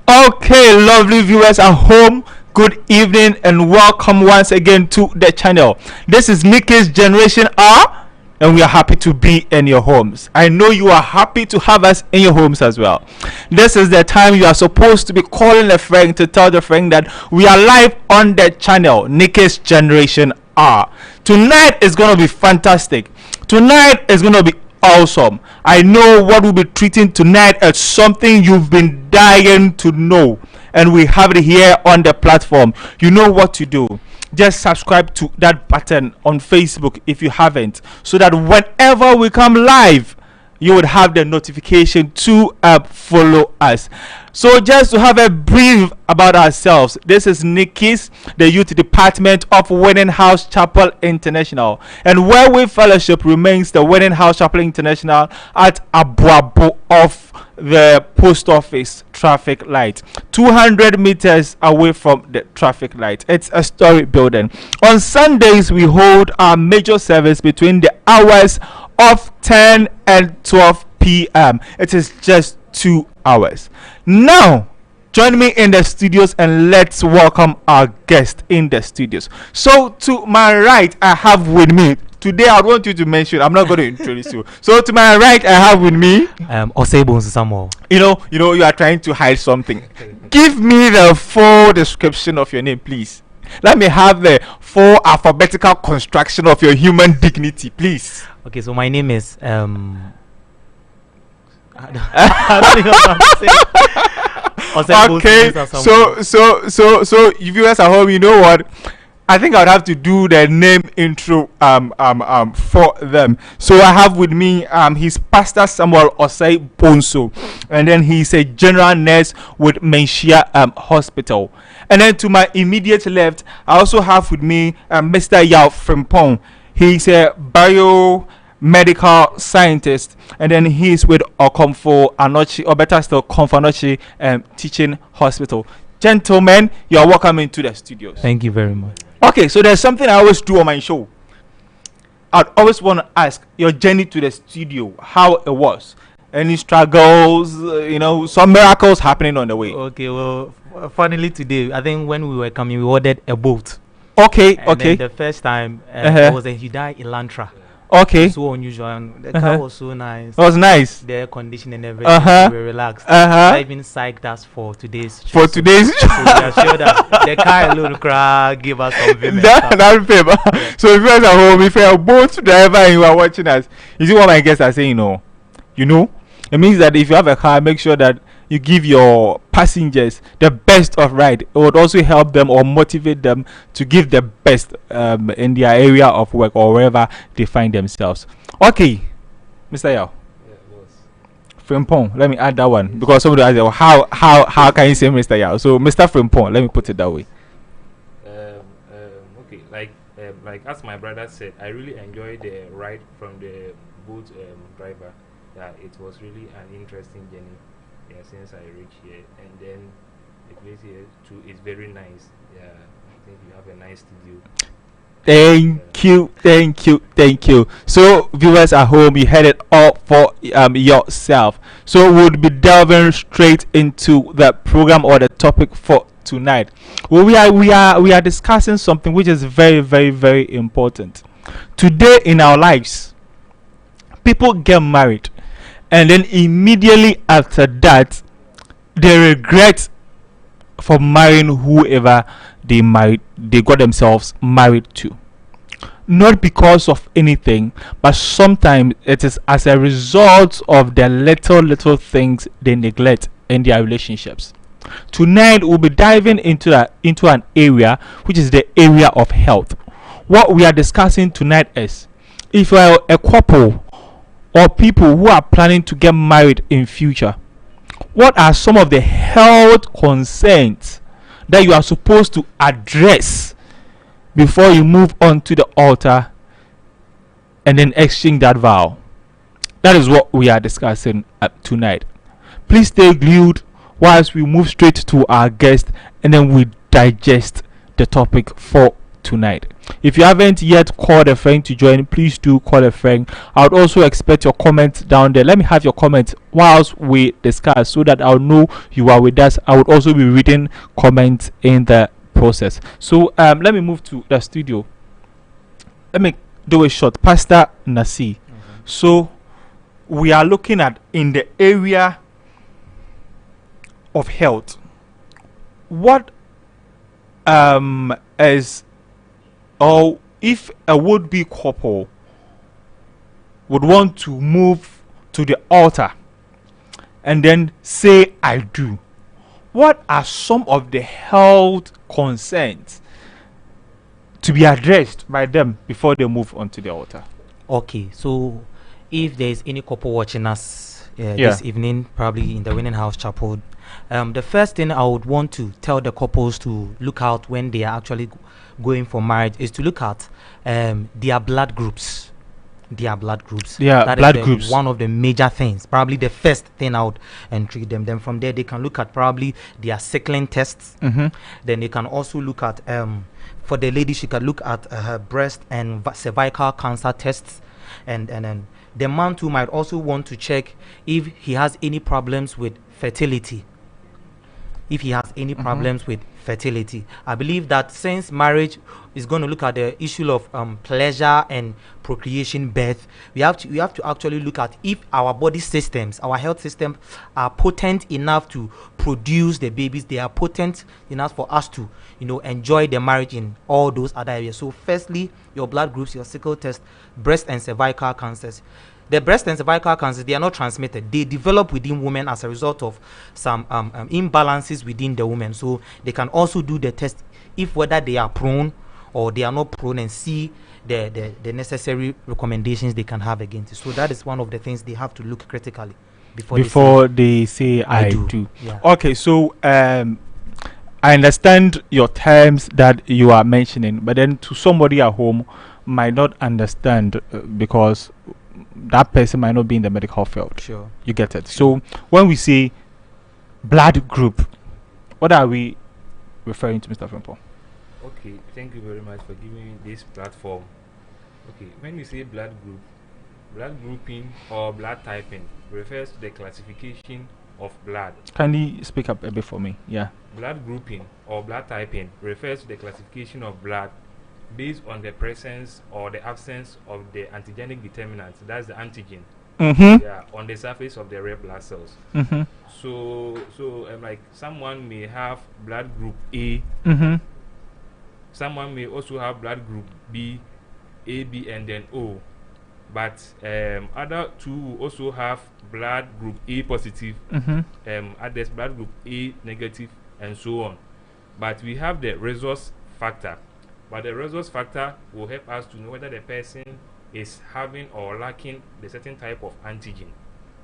Okay, lovely viewers at home, good evening and welcome once again to the channel. This is Nikki's Generation R, and we are happy to be in your homes. I know you are happy to have us in your homes as well. This is the time you are supposed to be calling a friend to tell the friend that we are live on the channel, Nikki's Generation R. Tonight is going to be fantastic. Tonight is going to be awesome. I know what we'll be treating tonight as something you've been dying to know, and we have it here on the platform. You know what to do. Just subscribe to that button on Facebook if you haven't, so that whenever we come live, you would have the notification to follow us. So just to have a brief about ourselves, this is Nikki's, the youth department of Winning House Chapel International, and where we fellowship remains the Winning House Chapel International at Abuabo of the post office traffic light, 200 meters away from the traffic light. It's a story building. On Sundays we hold our major service between the hours of 10 and 12 p.m. It is just 2 hours. Now join me in the studios and let's welcome our guest in the studios. So to my right I have with me today, I want you to mention, I'm not going to introduce you. So to my right I have with me Osebo Samuel. You know you are trying to hide something. Give me the full description of your name, please. Let me have the full alphabetical construction of your human dignity, please. Okay, so my name is I don't even know what to say. Okay, so you viewers at home, you know what? I think I would have to do the name intro for them. So I have with me he's Pastor Samuel Osei Bonso, and then he's a general nurse with Menchia Hospital. And then to my immediate left, I also have with me Mr. Yao Frimpong. He's a biomedical scientist, and then he's with Okomfo Anochi, or better still, Komfo Anochi Teaching Hospital. Gentlemen, you are welcome into the studios. Thank you very much. Okay, so there's something I always do on my show. I'd always want to ask your journey to the studio, how it was. Any struggles, some miracles happening on the way. Okay, well, finally today, I think when we were coming, we ordered a boat. Okay, and okay. Then the first time, it was a Hyundai Elantra. Okay. So unusual. And the car was so nice. It was nice. The air conditioning and everything. We were relaxed. I even psyched us for today's show. For today's show. So we are sure that the car alone give us some vim. That favor. Yeah. So if you guys are home, if you are boat driver and you are watching us, you see what my guests are saying, it means that if you have a car, make sure that you give your passengers the best of ride. It would also help them or motivate them to give the best in their area of work or wherever they find themselves. Okay, Mr. Yao. Frimpong, let me add that one because somebody asked, how can you say Mr. Yao? So Mr. Frimpong, let me put it that way. Okay, like as my brother said, I really enjoyed the ride from the boat driver. Yeah, it was really an interesting journey. Yeah, since I reached here, and then the place here too is very nice. Yeah, I think you have a nice studio. Thank you. So viewers at home, you heard it all for yourself. So we'll be delving straight into the program or the topic for tonight. Well, we are discussing something which is very, very, very important. Today in our lives, people get married, and then immediately after that, they regret for marrying whoever they got themselves married to. Not because of anything, but sometimes it is as a result of the little things they neglect in their relationships. Tonight we'll be diving into an area which is the area of health. What we are discussing tonight is, if you are a couple or people who are planning to get married in future, what are some of the health concerns that you are supposed to address before you move on to the altar and then exchange that vow? That is what we are discussing tonight. Please stay glued whilst we move straight to our guest and then we digest the topic for tonight. If you haven't yet called a friend to join, please do call a friend. I would also expect your comments down there. Let me have your comments whilst we discuss so that I'll know you are with us. I would also be reading comments in the process. So let me move to the studio. Let me do a shot. Pastor Nasi. So we are looking at in the area of health. What is, or if a would-be couple would want to move to the altar and then say I do, what are some of the health concerns to be addressed by them before they move onto the altar? Okay, so if there is any couple watching us this evening, probably in the Winning House Chapel, the first thing I would want to tell the couples to look out when they are actually going for marriage is to look at their blood groups. Their blood groups. Yeah, blood groups. One of the major things, probably the first thing out, and treat them. Then from there they can look at probably their sickling tests. Then they can also look at for the lady, she can look at her breast and cervical cancer tests, and then the man too might also want to check if he has any problems with fertility. If he has any problems with fertility, I believe that since marriage is going to look at the issue of pleasure and procreation, birth, we have to actually look at if our body systems, our health systems, are potent enough to produce the babies. They are potent enough for us to, enjoy the marriage in all those other areas. So, firstly, your blood groups, your sickle test, breast and cervical cancers. The breast and cervical cancers, they are not transmitted. They develop within women as a result of some imbalances within the woman. So they can also do the test if whether they are prone or they are not prone, and see the necessary recommendations they can have against it. So that is one of the things they have to look critically before they say I do. Yeah. Okay, so I understand your terms that you are mentioning, but then to somebody at home might not understand because that person might not be in the medical field. Sure. You get it. So when we say blood group, what are we referring to, Mr. Frimpong? Okay, thank you very much for giving me this platform. Okay, when we say blood group, blood grouping or blood typing refers to the classification of blood. Can you speak up a bit for me? Yeah. Blood grouping or blood typing refers to the classification of blood based on the presence or the absence of the antigenic determinant, that's the antigen, on the surface of the red blood cells. So like someone may have blood group A, someone may also have blood group B, AB, and then O, but other two will also have blood group A positive, others blood group A negative, and so on. But we have the resource factor. But the resource factor will help us to know whether the person is having or lacking the certain type of antigen.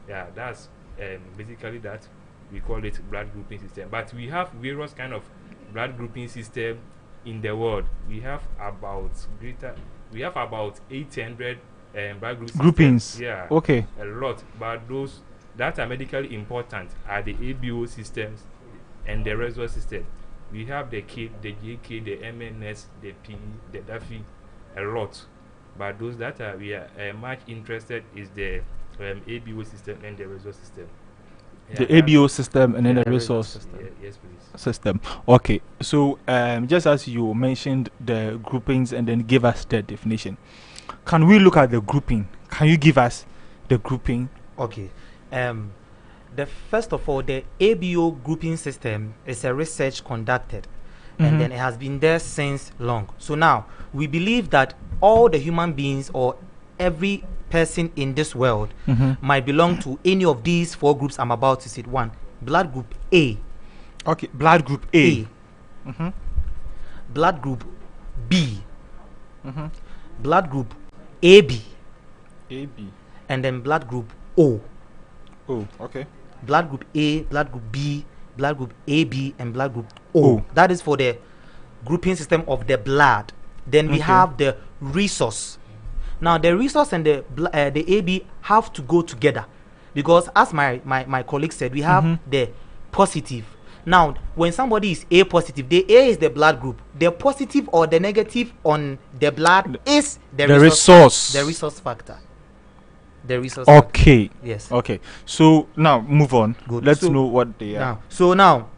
Yeah, that's basically that. We call it blood grouping system. But we have various kind of blood grouping system in the world. We have about 800 blood groupings. Yeah. Okay. A lot. But those that are medically important are the ABO systems and the resource system. We have the KIT, the JK, the MNS, the PE, the DAFI, a lot. But those that we are much interested is the ABO system and the resource system. The ABO system and then the resource system. Yes, please. System. Okay. So just as you mentioned the groupings and then give us the definition, can we look at the grouping? Can you give us the grouping? Okay. First of all, the ABO grouping system is a research conducted, and then it has been there since long. So now we believe that all the human beings or every person in this world might belong to any of these four groups I'm about to say. One, blood group A. Okay, blood group A. Blood group B. Blood group AB. And then blood group O. Oh, okay. Blood group A, blood group B, blood group AB, and blood group O. That is for the grouping system of the blood. Then we have the resource. Now the resource and the AB have to go together, because as my colleague said, we have the positive Now, when somebody is A positive, the A is the blood group. The positive or the negative on the blood is the resource. The resource factor. The resource factor. Okay. Yes. Okay. So now move on. Good. Let's So know what they are. Now,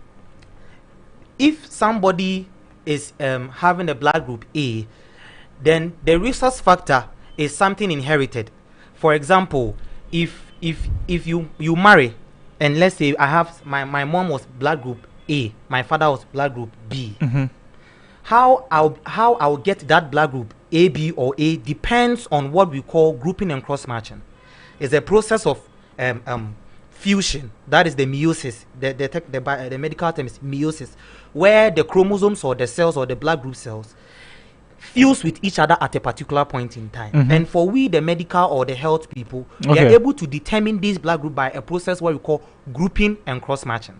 if somebody is having a blood group A, then the resource factor is something inherited. For example, if you marry, and let's say I have my mom was blood group A, my father was blood group B. How I'll get that blood group A, B, or A depends on what we call grouping and cross matching. It's a process of fusion. That is the meiosis. The medical term is meiosis, where the chromosomes or the cells or the blood group cells fuse with each other at a particular point in time. And for we, the medical or the health people, we are able to determine this blood group by a process what we call grouping and cross matching.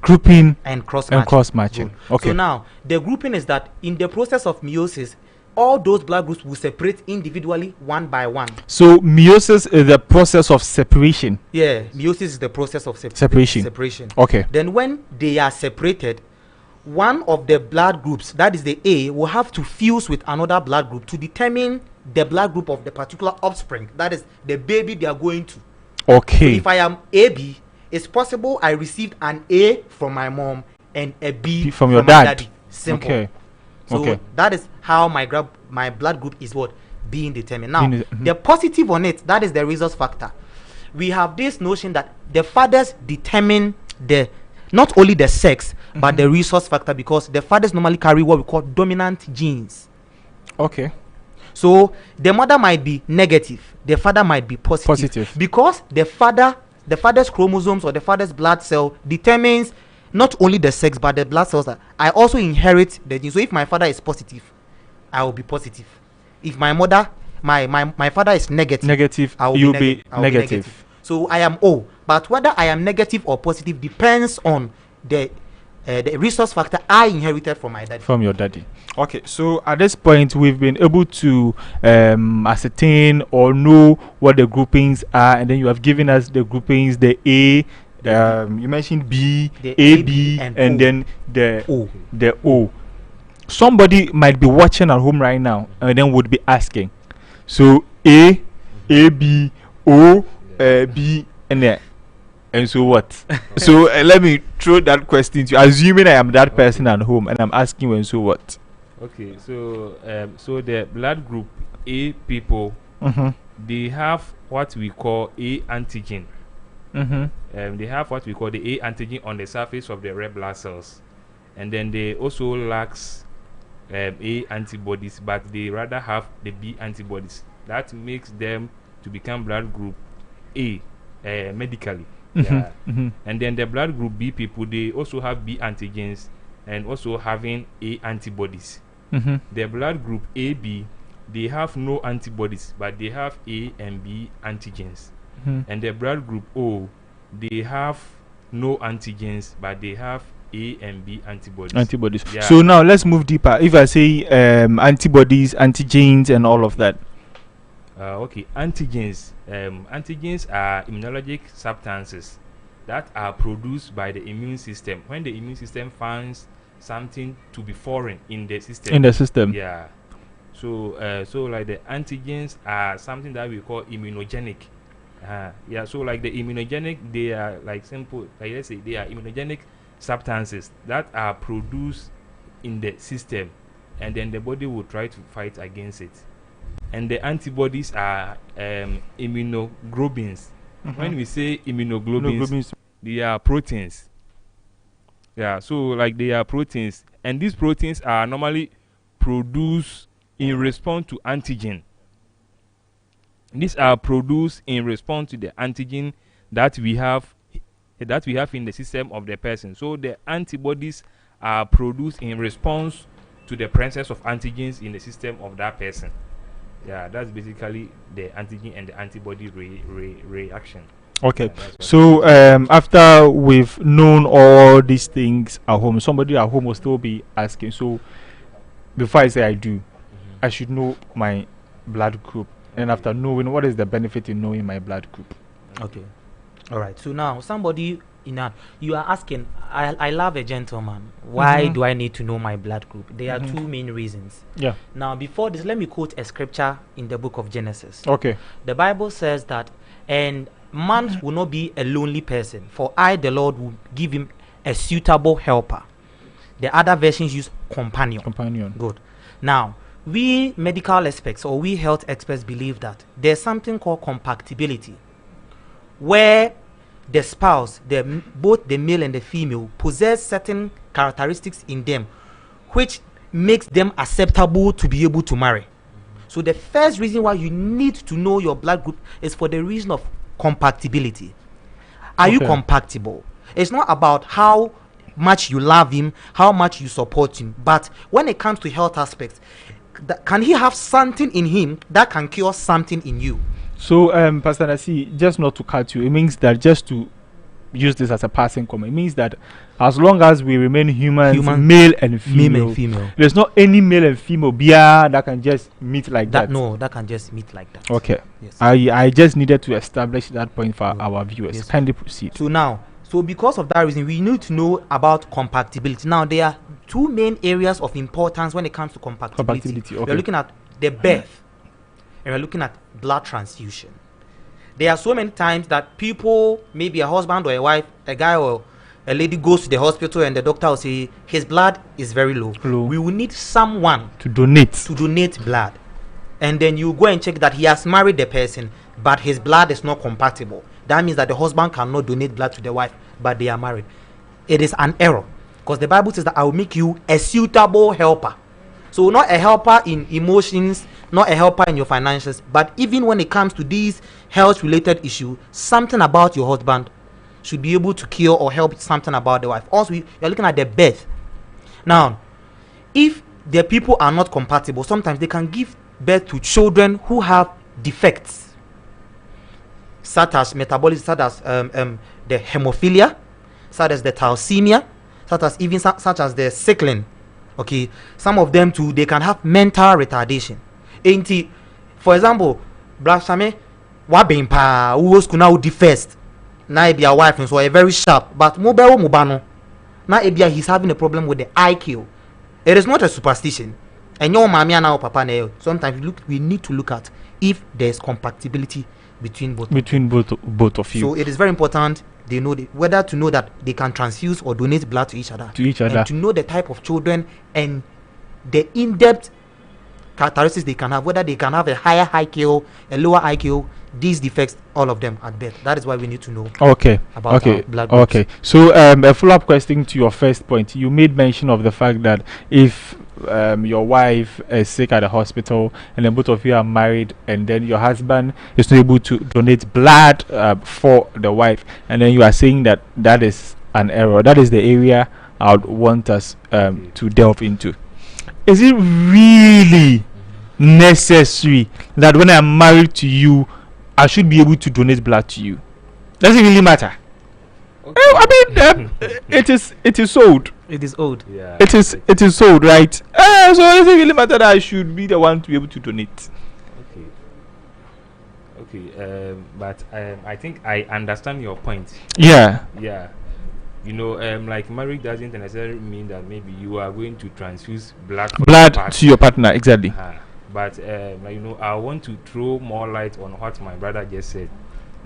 Grouping and cross matching. Okay. So now the grouping is that in the process of meiosis, all those blood groups will separate individually one by one. So meiosis is the process of separation. Yeah, meiosis is the process of separation. Okay. Then when they are separated, one of the blood groups, that is the A, will have to fuse with another blood group to determine the blood group of the particular offspring. That is the baby they are going to. Okay. So if I am AB, it's possible I received an A from my mom and a B from your my dad. daddy. Simple. Okay. So that is how my blood group is what being determined. Now, the positive on it, that is the resource factor. We have this notion that the fathers determine not only the sex but the resource factor, because the fathers normally carry what we call dominant genes. Okay. So the mother might be negative, the father might be positive. Because the father's chromosomes or the father's blood cell determines not only the sex but the blood cells. I also inherit the gene. So if my father is positive, I will be positive. If my mother, my father is negative, I will you'll be negative. So I am O. But whether I am negative or positive depends on the resource factor I inherited from my daddy. From your daddy. Okay, so at this point we've been able to ascertain or know what the groupings are, and then you have given us the groupings, the A, you mentioned B, the A, B, and then the O. The O. Somebody might be watching at home right now and then would be asking, so A, B, O, B, and so what? So let me throw that question to you, assuming I am that person at home and I'm asking you, and so what? Okay, so the blood group A people, they have what we call A antigen. They have what we call the A antigen on the surface of the red blood cells, and then they also lacks A antibodies, but they rather have the B antibodies. That makes them to become blood group A medically. And then the blood group B people, they also have B antigens and also having A antibodies. The blood group AB, they have no antibodies, but they have A and B antigens. And the blood group O, they have no antigens, but they have A and B antibodies. Yeah. So now let's move deeper. If I say antibodies, antigens, and all of that. Okay, antigens. Antigens are immunologic substances that are produced by the immune system when the immune system finds something to be foreign in the system. Yeah. So like the antigens are something that we call immunogenic. Yeah. So like the immunogenic, they are like simple. Like let's say they are immunogenic substances that are produced in the system, and then the body will try to fight against it. And the antibodies are immunoglobulins. When we say immunoglobulins, they are proteins. Yeah, so like they are proteins, and these proteins are normally produced in response to antigen. These are produced in response to the antigen that we have in the system of the person. So the antibodies are produced in response to the presence of antigens in the system of that person. Yeah, that's basically the antigen and the antibody reaction. Okay, Yeah, so after we've known all these things at home, somebody at home will still be asking, so before I say I do, I should know my blood group. And after knowing, what is the benefit in knowing my blood group? Okay. All right. So now somebody You are asking, I love a gentleman. Why Mhm. do I need to know my blood group? There are two main reasons. Yeah. Now, before this, let me quote a scripture in the book of Genesis. Okay. The Bible says that, and man will not be a lonely person, for I, the Lord, will give him a suitable helper. The other versions use companion. Companion. Good. Now, we medical experts or we health experts believe that there's something called compatibility, where the spouse, both the male and the female, possess certain characteristics in them which makes them acceptable to be able to marry. So the first reason why you need to know your blood group is for the reason of compatibility. Are you Okay. compatible? It's not about how much you love him, how much you support him, but when it comes to health aspects, can he have something in him that can cure something in you? So, Pastor Nasi, just not to cut you, it means that just to use this as a passing comment, it means that as long as we remain humans, Human- male and female, Male and female. there's not any male and female beer that can just meet like that. No, that can just meet like that. Okay. Yes. I just needed to establish that point for Good. our viewers. Yes. Kindly proceed. So because of that reason, we need to know about compatibility. Now, there are two main areas of importance when it comes to compatibility. Compatibility, We're okay. looking at the birth, and we're looking at blood transfusion. There are so many times that people, maybe a husband or a wife, a guy or a lady goes to the hospital and the doctor will say his blood is very low. Low. We will need someone To donate. to donate blood, and then you go and check that he has married the person, but his blood is not compatible. That means that the husband cannot donate blood to the wife, but they are married. It is an error, because the Bible says that I will make you a suitable helper. So not a helper in emotions, not a helper in your finances, but even when it comes to these health related issues, something about your husband should be able to cure or help something about the wife. Also, you're looking at the birth. Now, if the people are not compatible, sometimes they can give birth to children who have defects, such as metabolism, such as the hemophilia, such as the thalassemia, such as even such as the sickling. Okay, some of them too, they can have mental retardation. Ain't it? For example, blasphemy, wabimpa, who was kuna who first. Now be a wife and so a very sharp, but mobile mubano. Now he's having a problem with the IQ. It is not a superstition. And your mommy and our papa now. Sometimes we need to look at if there is compatibility between both. Both of you. So it is very important they know whether to know that they can transfuse or donate blood to each other. And to know the type of children and the in-depth characteristics they can have, whether they can have a higher IQ, a lower IQ, these defects, all of them at birth. That is why we need to know Okay. about our blood groups. Okay. So a follow-up question to your first point. You made mention of the fact that if your wife is sick at the hospital and then both of you are married and then your husband is not able to donate blood for the wife, and then you are saying that that is an error. That is the area I would want us to delve into. Is it really necessary that when I'm married to you, I should be able to donate blood to you? Does it really matter? Okay. I mean, it is sold. It is old. Yeah. It is sold, right? So does it really matter that I should be the one to be able to donate? Okay. But I think I understand your point. Yeah. Yeah. You know, like marriage doesn't necessarily mean that maybe you are going to transfuse blood for your partner. To your partner, exactly. But you know, I want to throw more light on what my brother just said.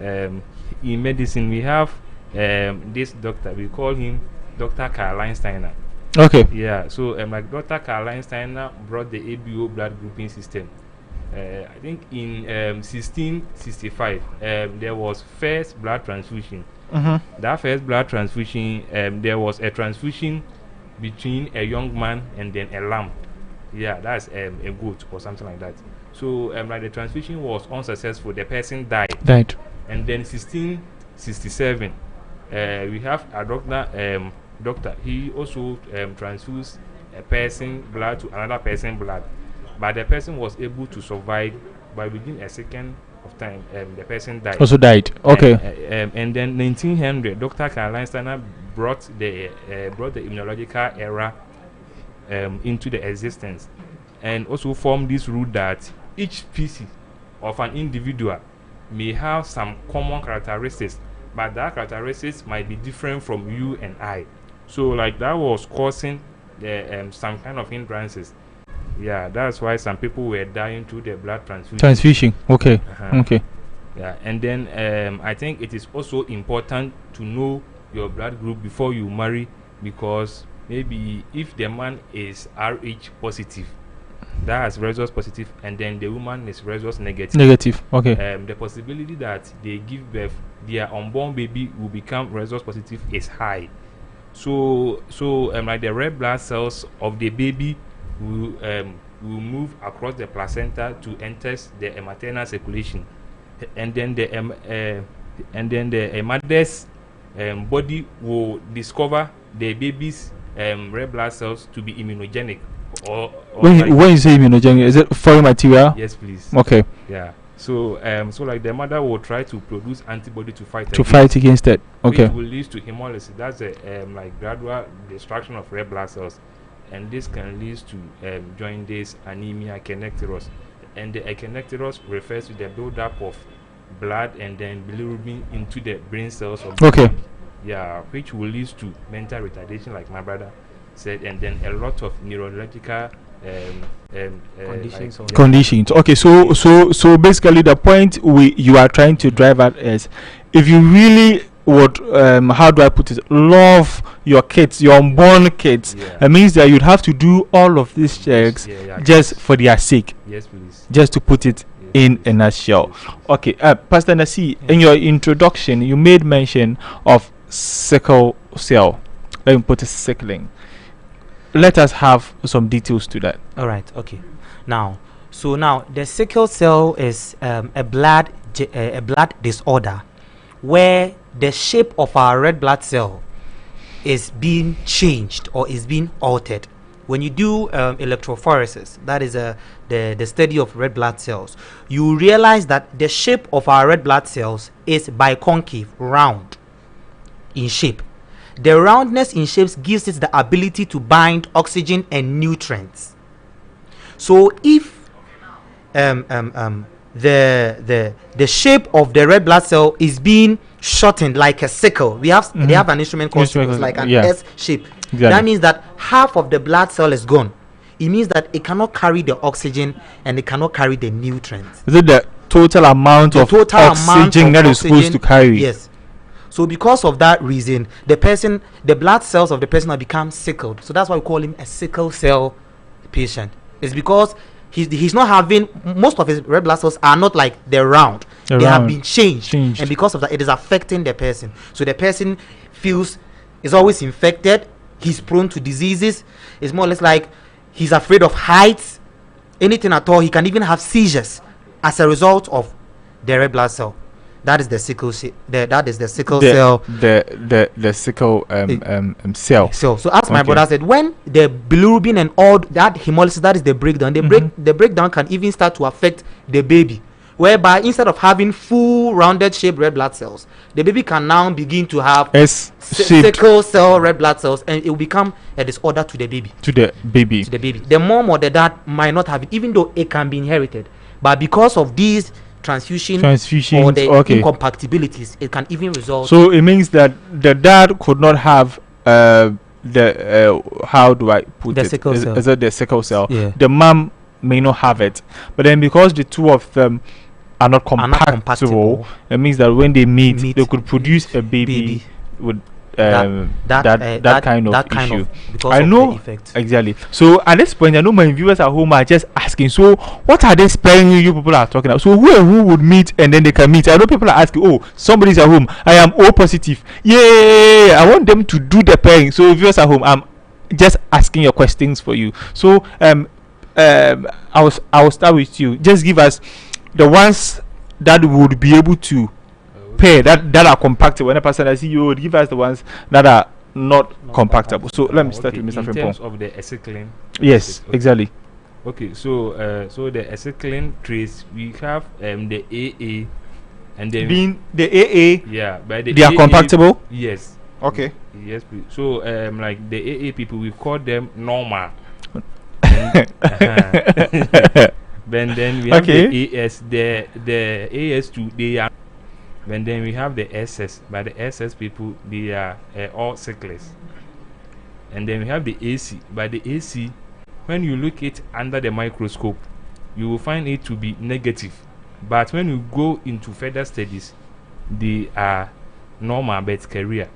In medicine, we have this doctor. We call him Dr. Caroline Steiner. Okay. Yeah. So like Dr. Caroline Steiner brought the ABO blood grouping system. I think in 1665 there was first blood transfusion. Mm-hmm. That first blood transfusion, there was a transfusion between a young man and then a lamb. Yeah, that's a goat or something like that. So like the transfusion was unsuccessful. The person died. And then 1667, we have a doctor. He also transfused a person blood to another person blood, but the person was able to survive. But within a second of time, the person died. Also died. Okay. And then 1900, Dr. Caroline Steiner brought the immunological era into the existence, and also formed this rule that each species of an individual may have some common characteristics but that characteristics might be different from you and I. So like that was causing the some kind of hindrances. Yeah, that's why some people were dying through the blood transfusion. Transfusion. Okay. Okay. Yeah, and then I think it is also important to know your blood group before you marry, because maybe if the man is Rh positive, that has rhesus positive, and then the woman is rhesus negative. Negative. Okay. The possibility that they give birth, their unborn baby will become rhesus positive is high. So like the red blood cells of the baby will move across the placenta to enter the maternal circulation, and then the mother's body will discover the baby's red blood cells to be immunogenic. Or when you say immunogenic, is it foreign material? Yes, please. Okay. Yeah. So like the mother will try to produce antibody to fight against it. Okay. Which will lead to hemolysis. That's a like gradual destruction of red blood cells, and this can lead to jaundice, anemia, kernicterus, and the kernicterus refers to the buildup of blood and then bilirubin into the brain cells of the baby. Yeah, which will lead to mental retardation, like my brother said, and then a lot of neurological conditions. Conditions. Okay, so basically the point you are trying to drive at is, if you really would how do I put it, love your kids, your unborn kids, it means that you'd have to do all of these checks just for their sake. Yes, please. Just to put it in a nutshell. Okay, Pastor Nasi, in your introduction you made mention of sickle cell. Let me put it sickling. Let us have some details to that. All right. Okay. Now the sickle cell is a blood disorder where the shape of our red blood cell is being changed or is being altered. When you do electrophoresis, that is the study of red blood cells, you realize that the shape of our red blood cells is biconcave, round in shape. The roundness in shapes gives it the ability to bind oxygen and nutrients. So if the shape of the red blood cell is being shortened like a sickle, they have an instrument called sickle, like an S shape. Exactly. That means that half of the blood cell is gone. It means that it cannot carry the oxygen and it cannot carry the nutrients. Is it the total amount of oxygen that is supposed to carry? Yes. So because of that reason, the blood cells of the person have become sickled. So that's why we call him a sickle cell patient. It's because he's not having, most of his red blood cells are not like they're round. They have been changed. And because of that, it is affecting the person. So the person is always infected. He's prone to diseases. It's more or less like he's afraid of heights. Anything at all. He can even have seizures as a result of the red blood cell. That is the sickle cell. That is the sickle cell. The sickle cell. So as my brother said, when the bilirubin and all that hemolysis, that is the breakdown. The breakdown can even start to affect the baby, whereby instead of having full rounded shaped red blood cells, the baby can now begin to have sickle cell red blood cells, and it will become a disorder to the baby. The mom or the dad might not have it, even though it can be inherited, but because of these transfusion or the incompatibilities, it can even result. So it means that the dad could not have how do I put it? Sickle cell. Is it the sickle cell? Yeah. The mom may not have it, but then because the two of them are not compatible, it means that when they meet they could produce a baby with that kind of issue. Because I know exactly. So at this point, I know my viewers at home are just asking, so what are they sparing you people are talking about? So who would meet and then they can meet? I know people are asking, oh, somebody's at home, I am O positive, yeah, I want them to do the pairing. So viewers at home, I'm just asking your questions for you. So I will start with you. Just give us the ones that would be able to pair that are compactable. When a person I see, you would give us the ones that are not compactable. So let me start with Mr. Frimpong. In terms of the acetylene. Yes, exactly. Okay, so the acetylene trace, we have the AA, and then being the AA. Yeah, by the they are compactable. Yes. Okay. Yes, please. So like the AA people, we call them normal. Then we have the AS, the AS2, they are And then we have the SS. But the SS people, they are all sickless. And then we have the AC. But the AC, when you look it under the microscope, you will find it to be negative. But when you go into further studies, they are normal but carrier.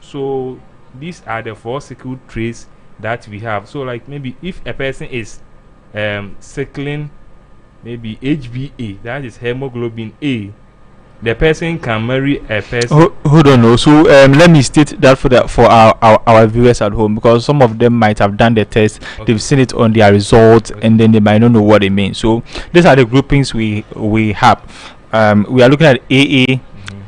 So these are the 4 sickle traits that we have. So like maybe if a person is sickling maybe HbA, that is hemoglobin A, the person can marry a person. Hold on, no. So let me state that for our viewers at home, because some of them might have done the test, they've seen it on their results, and then they might not know what it means. So these are the groupings we have. We are looking at AA,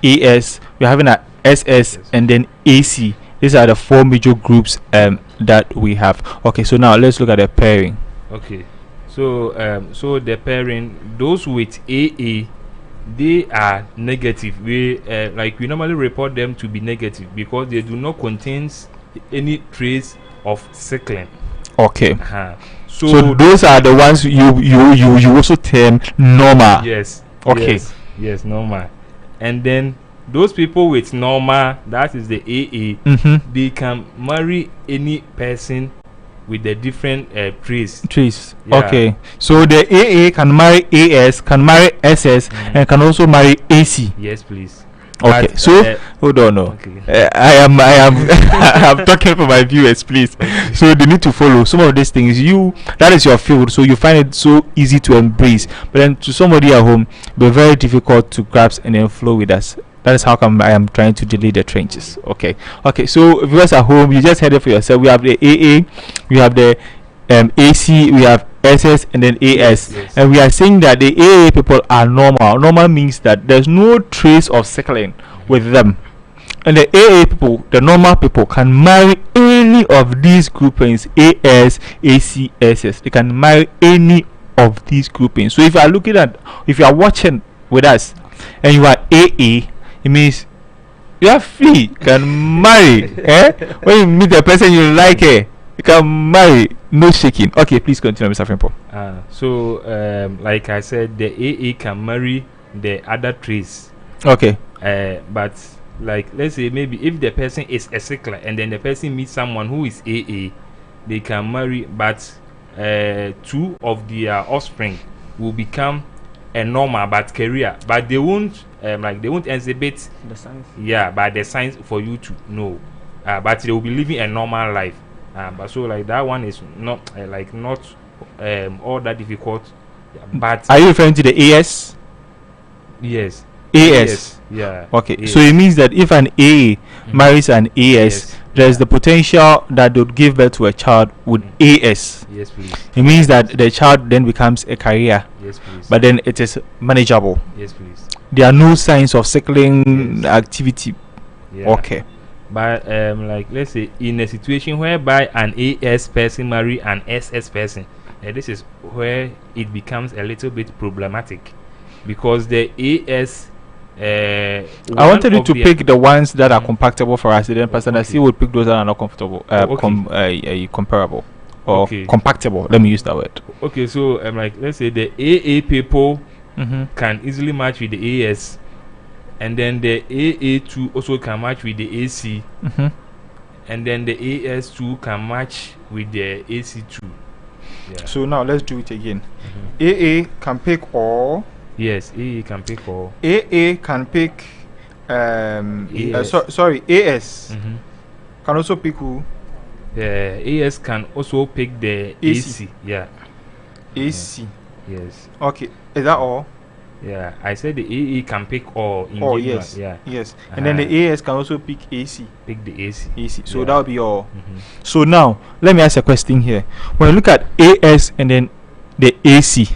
AS, we're having an SS, and then AC. These are the 4 major groups that we have. Okay, so now let's look at the pairing. Okay, so so the pairing, those with AA, they are negative. We we normally report them to be negative because they do not contain any trace of sickling. Okay. So those are the ones you also term normal. Yes. Okay. Yes, normal. And then those people with normal, that is the AA, they can marry any person with the different trace. Yeah. Okay, so the AA can marry AS, can marry SS, and can also marry AC. Yes, please. Okay, but, so hold on. No, okay. I am I'm talking for my viewers, please. Okay. So they need to follow some of these things. That is your field, so you find it so easy to embrace. But then to somebody at home, it'll be very difficult to grasp and then flow with us. That is how come I am trying to delay the trenches. Okay. So viewers at home, you just heard it for yourself. We have the AA, we have the AC, we have SS, and then AS. Yes. And we are saying that the AA people are normal. Normal means that there's no trace of sickling with them. And the AA people, the normal people, can marry any of these groupings: AS, AC, SS. They can marry any of these groupings. So if you are watching with us and you are AA, it means you are free, you can marry. When you meet a person you like, you can marry, no shaking. Okay, please continue, Mr. Frimpo. So like I said, the AA can marry the other trace. Okay. But like let's say maybe if the person is a sickler and then the person meets someone who is AA, they can marry, but 2 of their offspring will become a normal but carrier, but they won't they won't exhibit the signs. Yeah, but the signs for you to know. But they will be living a normal life. But so like that one is not not all that difficult. But are you referring to the AS? Yes. AS. Yeah. Okay. AS. So it means that if an A marries an AS, there's the potential that they would give birth to a child with AS. Yes, please. It means that the child then becomes a carrier. Yes, please. But then it is manageable. Yes, please. There are no signs of sickling activity. Yeah. Okay. But let's say in a situation whereby an AS person marry an SS person, this is where it becomes a little bit problematic, because the AS I wanted you to pick the ones that are compatible for us, then Pastor C would pick those that are not comfortable, comparable or compatible. Let me use that word. Okay, so let's say the AA people can easily match with the AS, and then the AA2 also can match with the AC, and then the AS2 can match with the AC2. Yeah. So now let's do it again. AA can pick all. Yes, AA can pick all. AA can pick AS. AS can also pick who? AS can also pick the AC. Yeah. AC. Yes. Okay. Is that all? Yeah, I said the AA can pick all. In general. Yes. Yeah. Yes. And then the AS can also pick AC. Pick the AC. AC. So that will be all. So now let me ask a question here. When you look at AS and then the AC,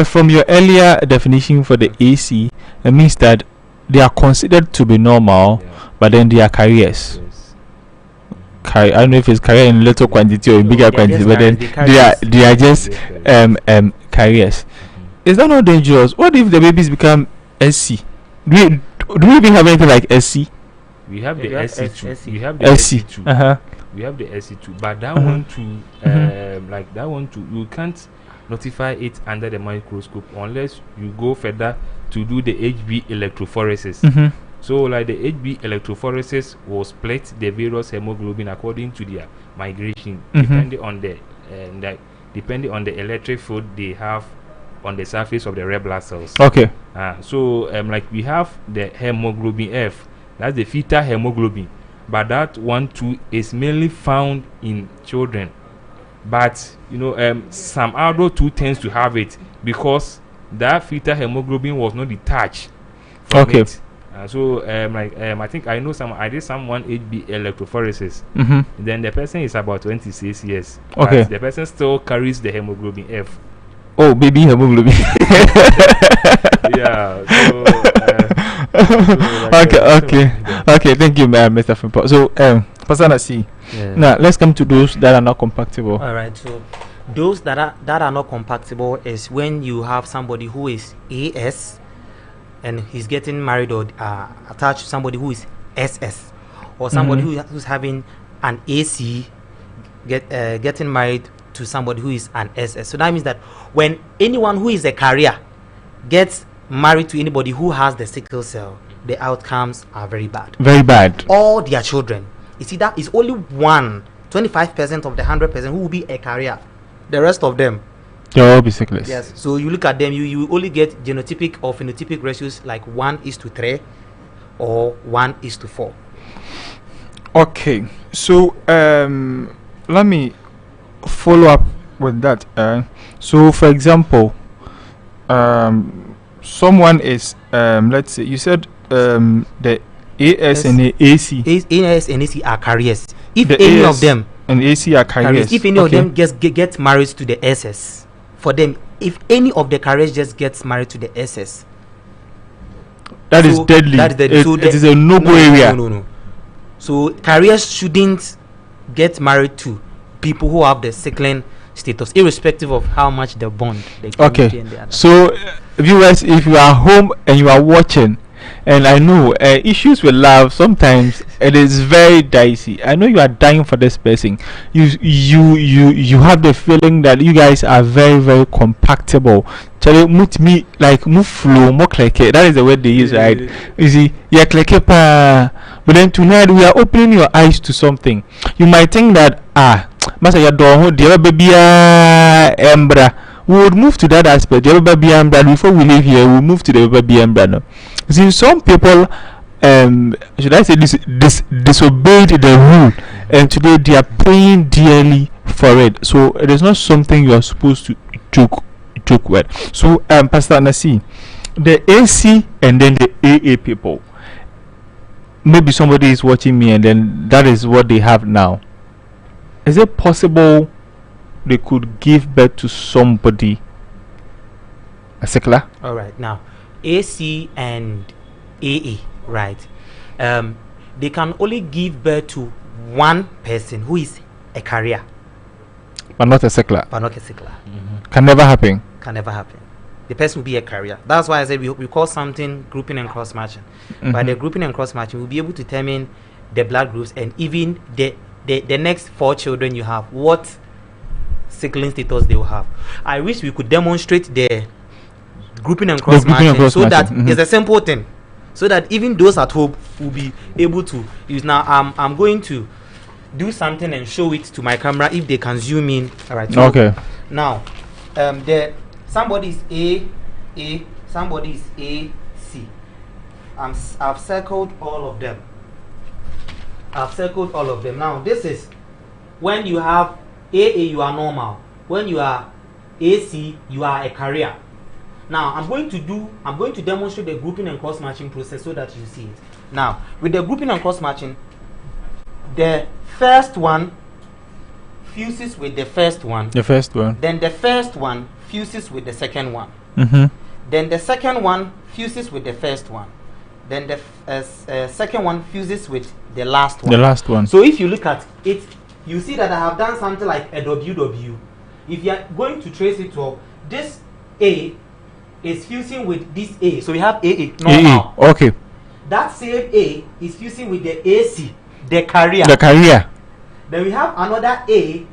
from your earlier definition for the AC, it means that they are considered to be normal, but then they are carriers. Yes. I don't know if it's carrier in little quantity or in bigger quantity, but then they are just carriers. Is that not dangerous? What if the babies become SC? Do we even have anything like SC? We have the SC2. We have the SC2. We have the SC2, but that one too, like that one too, you can't notify it under the microscope unless you go further to do the HB electrophoresis. So like the HB electrophoresis will split the various hemoglobin according to their migration, depending on the depending on the electric field they have on the surface of the red blood cells. Okay. So like we have the hemoglobin F, that's the fetal hemoglobin, but that one too is mainly found in children. But you know, some adult too tends to have it because that fetal hemoglobin was not detached from it. So I think I did someone HB electrophoresis. Then the person is about 26 years. Okay. But the person still carries the hemoglobin F. Oh, baby hemoglobin. Yeah. So, okay. Thank you, Mr. Fimpo. So, Pastor Nasi. Yeah. Now let's come to those that are not compatible. All right. So those that are not compatible is when you have somebody who is AS and he's getting married or attached to somebody who is SS, or somebody who's having an AC getting married to somebody who is an SS. So that means that when anyone who is a carrier gets married to anybody who has the sickle cell, the outcomes are very bad. Very bad. All their children. You see, that is only 25% of the 100% who will be a carrier. The rest of them, they'll all be sickless. yes. So you look at them, you only get genotypic or phenotypic ratios like 1:3 or 1:4. Okay. So let me follow up with that. So for example, someone is let's say you said the AS and the AC. AS and AC are carriers. If The any AS of them and AC are carriers. if any of them just get married to the SS, for them, if any of the carriers just gets married to the SS, that is so deadly. that is deadly. It, So it is a no-go area. No. So carriers shouldn't get married to people who have the sickling status, irrespective of how much they bond. Okay. So viewers, if you are home and you are watching, and I know issues with love sometimes it is very dicey. I know you are dying for this person. You have the feeling that you guys are very, very compatible. Me like move flow more click it. That is the word they use, right? You see, yeah, click it. But then tonight we are opening your eyes to something. You might think that Master your door, the other baby embra. We would move to that aspect. The other baby embra before we leave here. We'll move to the baby embra now. See, some people should I say disobeyed the rule, and today they are paying dearly for it. So it is not something you are supposed to joke with. So Pastor Nasi, the AC and then the AA people, maybe somebody is watching me and then that is what they have now. Is it possible they could give birth to somebody a sickler? All right. Now, AC and AA, right? They can only give birth to one person who is a carrier, But not a sickler. but not a sickler. Can never happen. Can never happen. The person will be a carrier. That's why I said we call something grouping and cross matching. By the grouping and cross matching, we'll be able to determine the blood groups and even the next 4 children you have, what sickling status they will have. I wish we could demonstrate the grouping and cross matching so that it's a simple thing, so that even those at home will be able to use. Now I'm going to do something and show it to my camera if they can zoom in. All right. So Okay. now somebody is A, somebody is AC. I've circled all of them. Now this is when you have AA, you are normal. When you are AC, you are a carrier. Now I'm going to demonstrate the grouping and cross matching process so that you see it. Now with the grouping and cross matching, the first one fuses with the first one. The first one. Then the first one fuses with the second one. Then the second one fuses with the first one. Then the second one fuses with the last one. The last one. So if you look at it, you see that I have done something like a WW. If you are going to trace it up, this A is fusing with this A. So we have AA normal. AA. Okay. That same A is fusing with the AC, the carrier. The carrier. Then we have another A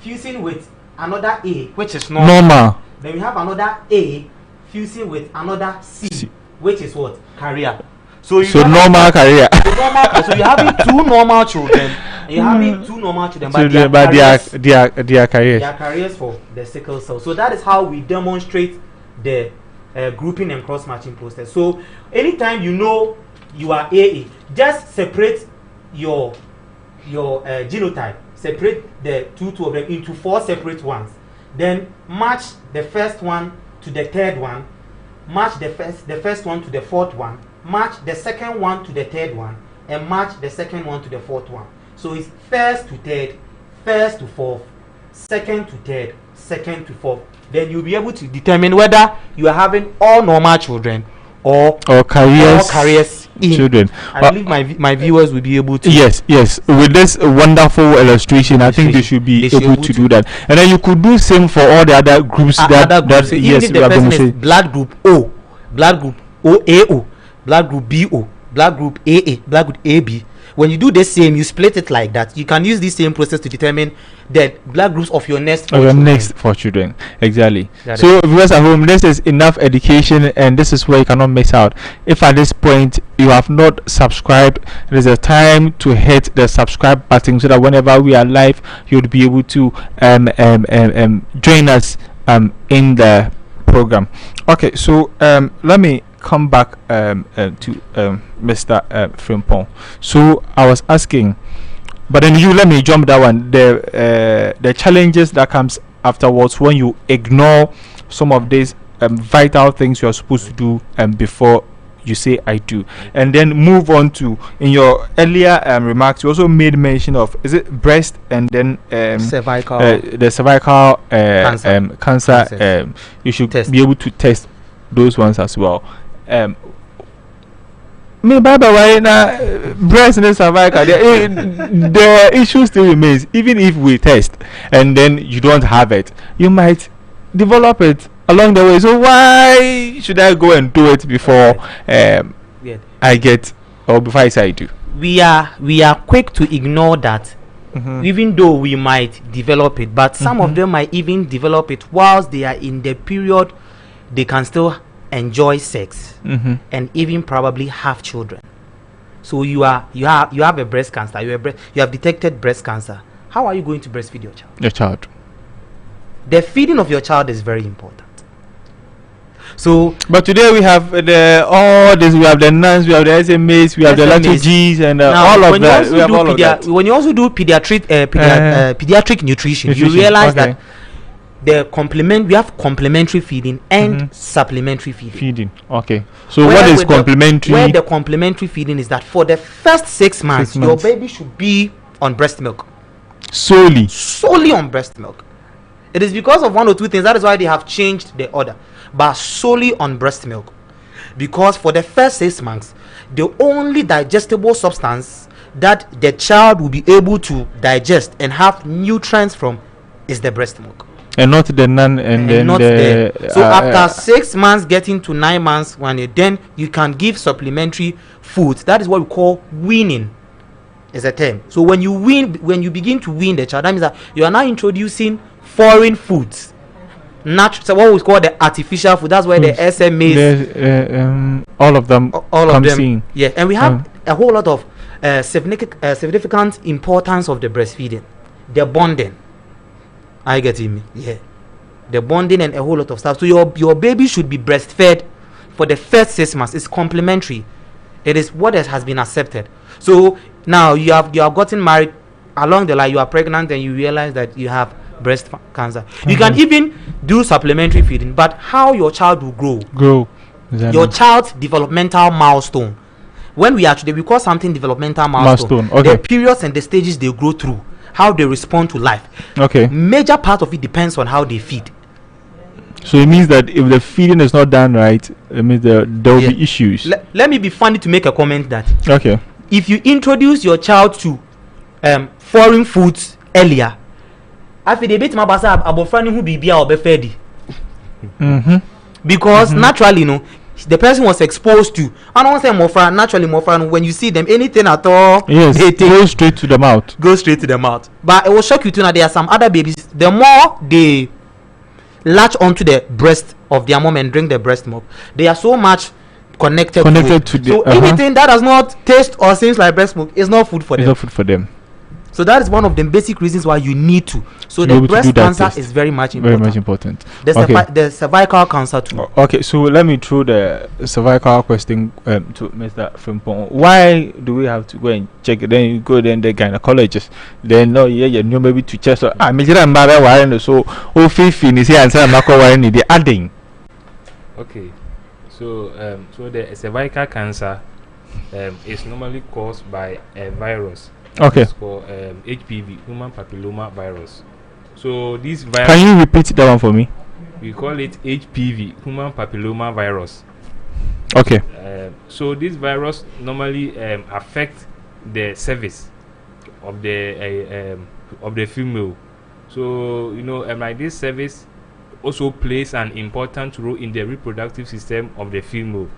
fusing with another A, which is normal. Normal. Then we have another A fusing with another C, which is what? Career. So normal career. So you're having two normal children. You're having two normal children, but they are careers. They are careers for the sickle cell. So that is how we demonstrate the grouping and cross matching process. So anytime you know you are AA, just separate your genotype. Separate the two of them into 4 separate ones. Then match the first one to the third one. Match the first one to the fourth one. Match the second one to the third one, and match the second one to the fourth one. So it's first to third, first to fourth, second to third, second to fourth. Then you'll be able to determine whether you are having all normal children or careers children. I believe my viewers will be able to. Yes. With this wonderful illustration, I think they should be able to do that. And then you could do same for all the other groups yes, even if the person is blood group O, blood group OAO, blood group BO, blood group AA, blood group AB. When you do the same, you split it like that. You can use this same process to determine the blood groups of your next four children. Exactly. So viewers at home, this is enough education, and this is where you cannot miss out. If at this point you have not subscribed, it is a time to hit the subscribe button so that whenever we are live, you'll be able to join us in the program. Okay, so let me come back to Mr. Frimpong. So I was asking, but then let me jump that one. The challenges that comes afterwards when you ignore some of these vital things you are supposed to do before you say I do, and then move on to, in your earlier remarks, you also made mention of, is it breast and then cervical, the cervical cancer. You should be able to test those ones as well. Me baba why na breast and cervical the issue still remains. Even if we test and then you don't have it, you might develop it along the way. So why should I go and do it before I get, or before I say I do? We are quick to ignore that. Even though we might develop it, but some of them might even develop it whilst they are in the period they can still enjoy sex and even probably have children. So you have a breast cancer, you have detected breast cancer. How are you going to breastfeed your child? The feeding of your child is very important. So, but today we have all this. We have the nuns, we have the SMAs, we have the lactogens, and all of that. We have all of that. When you also do pediatric nutrition, you realize that we have complementary feeding and supplementary feeding. Okay. So what is complementary? Where the complementary feeding is that for the first 6 months, your baby should be on breast milk. Solely on breast milk. It is because of one or two things. That is why they have changed the order. But solely on breast milk. Because for the first 6 months, the only digestible substance that the child will be able to digest and have nutrients from is the breast milk. And not the non and then not so after 6 months getting to 9 months, then you can give supplementary foods. That is what we call weaning. Is a term. So when you begin to wean the child, that means that you are now introducing foreign foods, natural. So what we call the artificial food. That's where the SMAs, all of them, in. Yeah, and we have a whole lot of significant importance of the breastfeeding, the bonding. Are you getting me? Yeah, the bonding and a whole lot of stuff. So your baby should be breastfed for the first 6 months. It's complementary. It is what has been accepted. So now you have gotten married, along the line you are pregnant and you realize that you have breast cancer. You can even do supplementary feeding, but how your child will grow exactly. Your child's developmental milestone. When we call something developmental milestone. Okay. The periods and the stages they grow through, how they respond to life. Okay. Major part of it depends on how they feed. So it means that if the feeding is not done right, it means there will be issues. Let me be funny to make a comment that if you introduce your child to foreign foods earlier, because naturally, the person was exposed to. I don't want to say mofra. Naturally, mofra. When you see them, anything at all, they go straight to the mouth. But it will shock you to know there are some other babies. The more they latch onto the breast of their mom and drink the breast milk, they are so much connected to the so anything that does not taste or seems like breast milk is not food for it's them. not food for them. So that is one of the basic reasons why you need to. So To be able the to breast do that cancer test. is very much Very important. much important. The, the cervical cancer too. Okay, so let me throw the cervical question to Mr. Frimpong. Why do we have to go and check it? Then you go then the gynecologist. Then no, yeah, you know maybe to check. So me jira mbabe wiring so o fifi say answer mako wiring the adding. Okay, so so the cervical cancer is normally caused by a virus. Okay. It's called HPV, human papilloma virus. So this virus, Can you repeat that one for me? we call it HPV, human papilloma virus. Okay. So this virus normally affects the cervix of the female. So you know, like this cervix also plays an important role in the reproductive system of the female.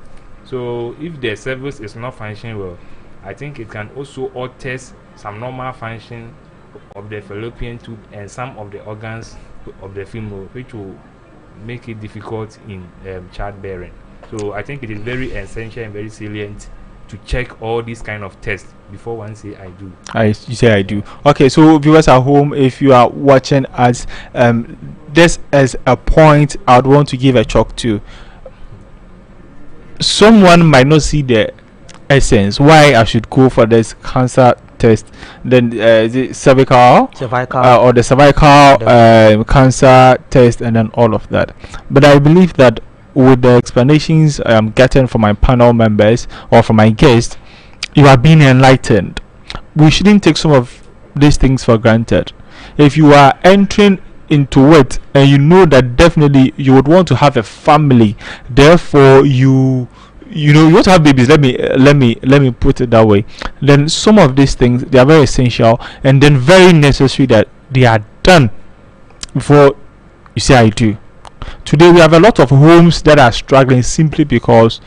So if the cervix is not functioning well, I think it can also alter some normal function of the fallopian tube and some of the organs of the female, which will make it difficult in childbearing. So I think it is very essential and very salient to check all these kind of tests before one say I do. You say I do. Okay, so viewers at home, if you are watching us, this is a point I would want to give a chalk to. Someone might not see the essence why I should go for this cancer test, then the cervical or the cervical cancer test, and then all of that. But I believe that with the explanations I am getting from my panel members or from my guests, you are being enlightened. We shouldn't take some of these things for granted. If you are entering into it and you know that definitely you would want to have a family, therefore you want to have babies, let me put it that way, then some of these things, they are very essential and then very necessary that they are done before you say I do. Today we have a lot of homes that are struggling simply because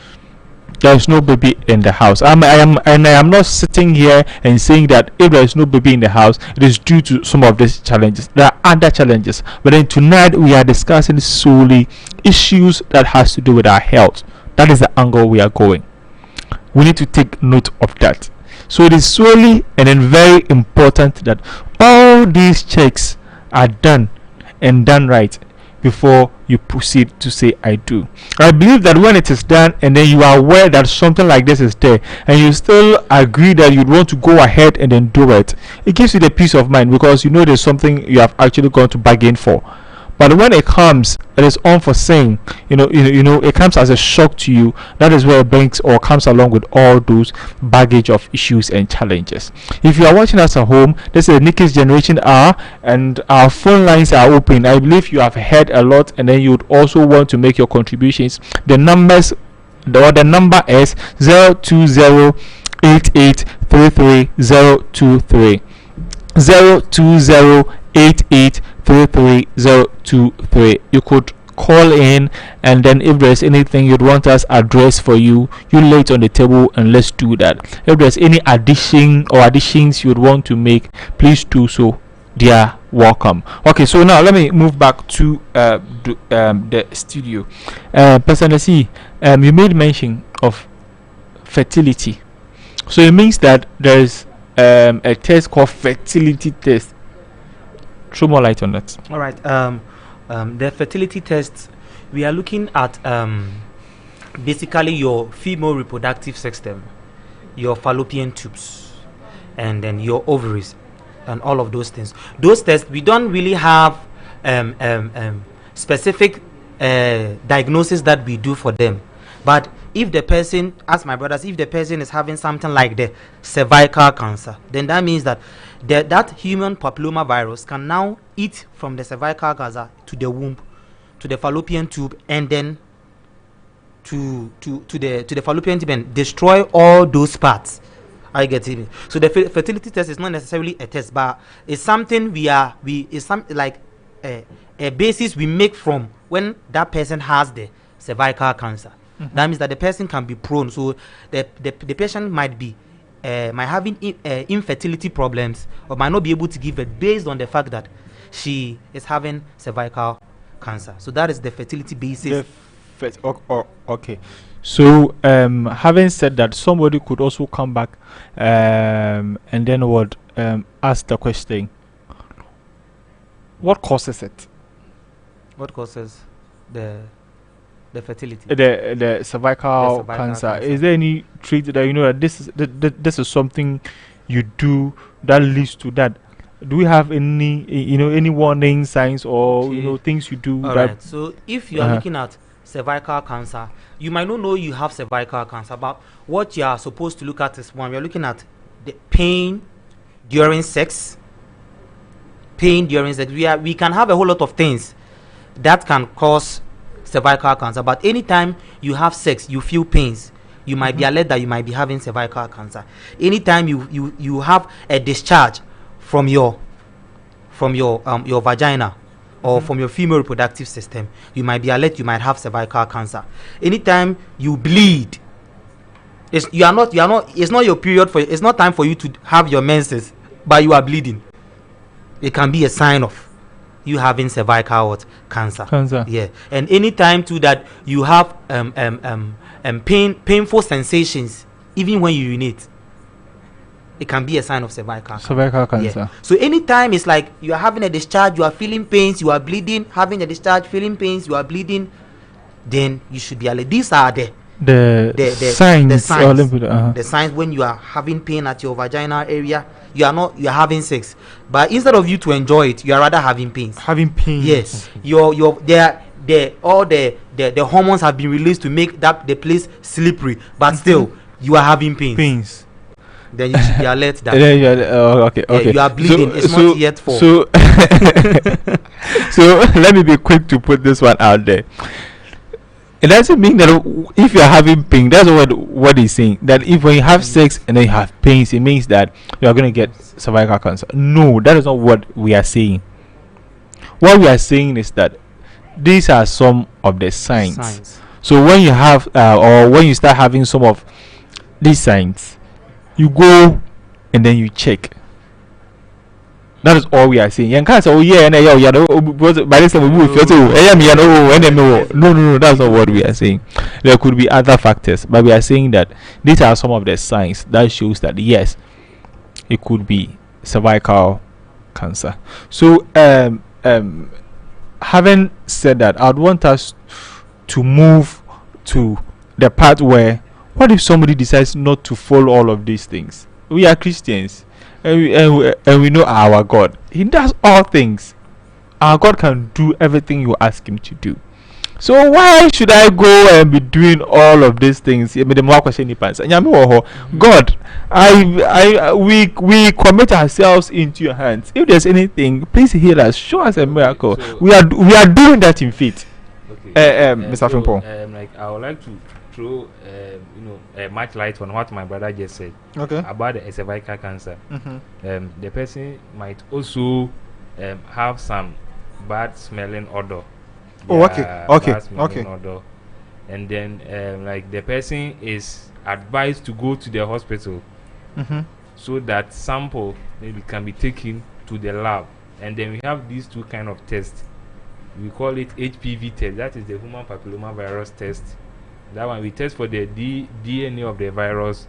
there is no baby in the house. I am not sitting here and saying that if there is no baby in the house, it is due to some of these challenges. There are other challenges, but then tonight we are discussing solely issues that has to do with our health. That is the angle we are going. We need to take note of that. So it is solely and then very important that all these checks are done and done right before you proceed to say I do. I believe that when it is done and then you are aware that something like this is there and you still agree that you want to go ahead and then do it, it gives you the peace of mind because you know there's something you have actually gone to bargain for. But when it comes, it is unforeseen. It comes as a shock to you. That is where it brings or comes along with all those baggage of issues and challenges. If you are watching us at home, this is Nikki's Generation R, and our phone lines are open. I believe you have heard a lot, and then you would also want to make your contributions. The number is 02088333023. 02088333023. You could call in, and then if there's anything you'd want us address for you lay it on the table and let's do that. If there's any additions you'd want to make, please do so. They are welcome. Okay, so now let me move back to the studio. Person C, you made mention of fertility, so it means that there's a test called fertility test. Throw more light on that. All right. The fertility tests, we are looking at basically your female reproductive system, your fallopian tubes, and then your ovaries, and all of those things. Those tests, we don't really have specific diagnosis that we do for them. But if the person, as my brothers, if the person is having something like the cervical cancer, then that means that that human papilloma virus can now eat from the cervical cancer to the womb, to the fallopian tube, and then to the fallopian tube and destroy all those parts. I get it. So the fertility test is not necessarily a test, but it's something it's something like a basis we make from when that person has the cervical cancer. Mm-hmm. That means that the person can be prone. So the patient might be might having infertility problems or might not be able to give it based on the fact that she is having cervical cancer. So that is the fertility basis. first. Okay. So having said that, somebody could also come back and then what ask the question, what causes it? What causes the fertility? The cervical cancer. Is there any treat that you know that this is something you do that leads to that? Do we have any any warning signs or things you do? All that right. So if you are looking at cervical cancer, you might not know you have cervical cancer, but what you are supposed to look at is one. We are looking at the pain during sex. Pain during sex. We can have a whole lot of things that can cause cervical cancer, but anytime you have sex, you feel pains. You might be alert that you might be having cervical cancer. Anytime you have a discharge from your vagina or from your female reproductive system, you might be alert you might have cervical cancer. Anytime you bleed, it's not your period it's not time for you to have your menses, but you are bleeding. It can be a sign of you having cervical cancer. Yeah. And anytime too that you have painful sensations even when you urinate, it can be a sign of cervical cancer. Yeah. So anytime it's like you are having a discharge, you are feeling pains, you are bleeding, having a discharge, feeling pains, you are bleeding, then you should be alert. These are the signs. The signs when you are having pain at your vaginal area. You are having sex, but instead of you to enjoy it, you are rather having pains. Yes. All the hormones have been released to make the place slippery, but still you are having pains. Then you should be alert that okay. You are bleeding. It's not yet for. So let me be quick to put this one out there. It doesn't mean that if you're having pain, that's what he's saying. That if when you have sex and then you have pains, it means that you are going to get cervical cancer. No, that is not what we are saying. What we are saying is that these are some of the signs. So when you have or when you start having some of these signs, you go and then you check. That is all we are saying. You can't say, by this time we will no, that's not what we are saying. There could be other factors, but we are saying that these are some of the signs that shows that yes, it could be cervical cancer. So having said that, I'd want us to move to the part where, what if somebody decides not to follow all of these things? We are Christians. And we know our God. He does all things. Our God can do everything you ask him to do. So why should I go and be doing all of these things? God, we commit ourselves into your hands. If there's anything, please heal us. Show us a miracle. We are doing that in faith. Okay. Mr. Frimpong. I would like to throw much light on what my brother just said about the cervical cancer. The person might also have some bad smelling odor. Odor. And then the person is advised to go to the hospital so that sample maybe can be taken to the lab. And then we have these two kind of tests. We call it HPV test. That is the human papilloma virus test. That one we test for the DNA of the virus,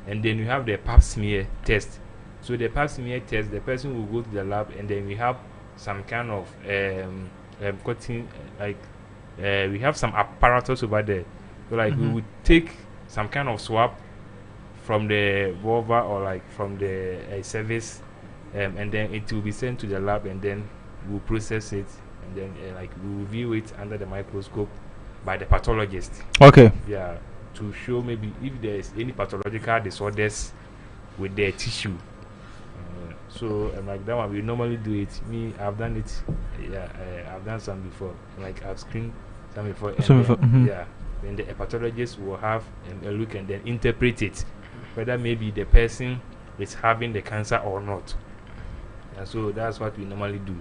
and then we have the pap smear test. So the pap smear test, the person will go to the lab, and then we have some kind of cutting, we have some apparatus over there. So we would take some kind of swab from the vulva or from the cervix, and then it will be sent to the lab, and then we'll process it, and then we'll view it under the microscope by the pathologist. Okay. Yeah, to show maybe if there is any pathological disorders with their tissue. So that one we normally do it. I've done it. Yeah, I've done some before. I've screened some before. Yeah, then the pathologist will have a look and then interpret it, whether maybe the person is having the cancer or not. And so that's what we normally do.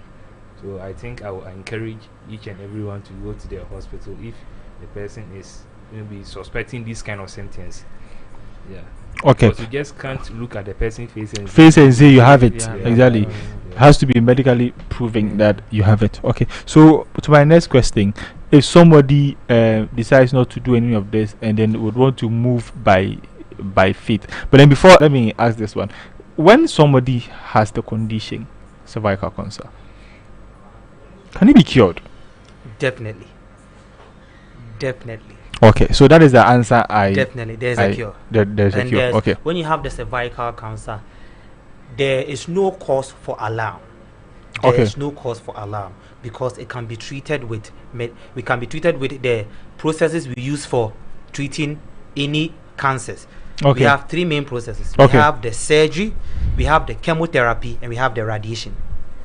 So I think I will encourage each and everyone to go to the hospital if the person is maybe suspecting these kind of symptoms. Yeah. Okay. Because you just can't look at the person's face and say you have it. Yeah. Exactly. It has to be medically proving that you have it. Okay. So to my next question, if somebody decides not to do any of this and then would want to move by faith. But then before, let me ask this one: when somebody has the condition cervical cancer, can it be cured? Definitely. Okay, so that is the answer. Definitely, there's a cure. There's a cure. Okay. When you have the cervical cancer, there is no cause for alarm. There is no cause for alarm because it can be treated with. We can be treated with the processes we use for treating any cancers. Okay. We have three main processes. We have the surgery, we have the chemotherapy, and we have the radiation.